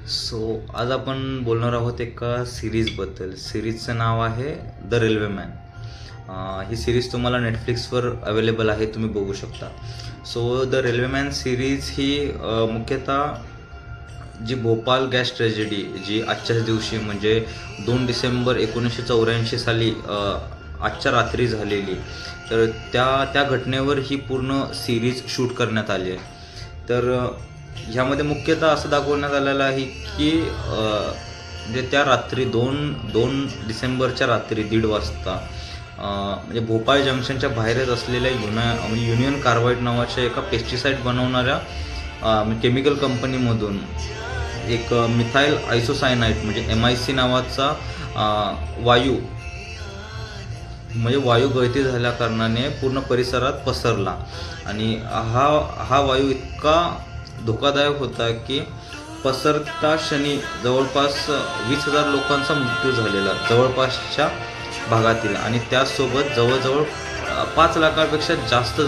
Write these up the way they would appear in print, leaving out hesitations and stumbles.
So आज आपण बोलणार आहोत एका सिरीजबद्दल. सिरीजचं नाव आहे द रेल्वेमॅन. ही सिरीज तुम्हाला नेटफ्लिक्सवर अवेलेबल आहे, तुम्ही बघू शकता. सो द रेल्वेमॅन सिरीज ही मुख्यतः जी भोपाल गॅस ट्रॅजेडी जी आजच्याच दिवशी म्हणजे 2 डिसेंबर 1984 साली आजच्या रात्री झालेली, तर त्या घटनेवर ही पूर्ण सिरीज शूट करण्यात आली आहे. तर ह्यामध्ये मुख्यतः असं दाखवण्यात आलेलं आहे की म्हणजे त्या रात्री 2 डिसेंबरच्या रात्री 1:30 वाजता म्हणजे भोपाळ जंक्शनच्या बाहेरच असलेल्या युनियन कार्बाईड नावाच्या एका पेस्टिसाईड बनवणाऱ्या केमिकल कंपनीमधून एक मिथाईल आयसोसायनाईट म्हणजे MIC नावाचा वायू गळती झाल्या कारणाने पूर्ण परिसरात पसरला. आणि हा वायू इतका धोकादायक होता की पसरता क्षणी जवळपास 20,000 लोकांचा मृत्यू झालेला जवळपासच्या भागातील, आणि त्यासोबत जवळजवळ 5 लाखापेक्षा जास्त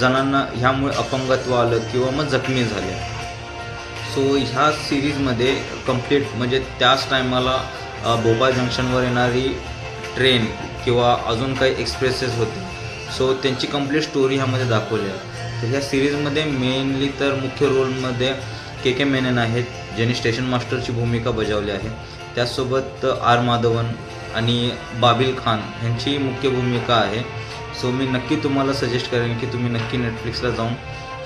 जणांना ह्यामुळे अपंगत्व आलं किंवा मग जखमी झाले. सो ह्या सिरीजमध्ये कंप्लीट म्हणजे त्याच टायमाला भोपाळ जंक्शनवर येणारी ट्रेन किंवा अजून काही एक्सप्रेसेस होते, सो त्यांची कंप्लीट स्टोरी ह्यामध्ये दाखवली आहे. तर ह्या सिरीजमध्ये मेनली तर मुख्य रोलमध्ये के मेनन आहेत, ज्यांनी स्टेशन मास्टरची भूमिका बजावली आहे. त्याचसोबत R माधवन आणि बाबिल खान ह्यांची मुख्य भूमिका आहे. सो मी नक्की तुम्हाला सजेस्ट करेन की तुम्ही नक्की नेटफ्लिक्सला जाऊन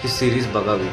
ही सिरीज बघावी.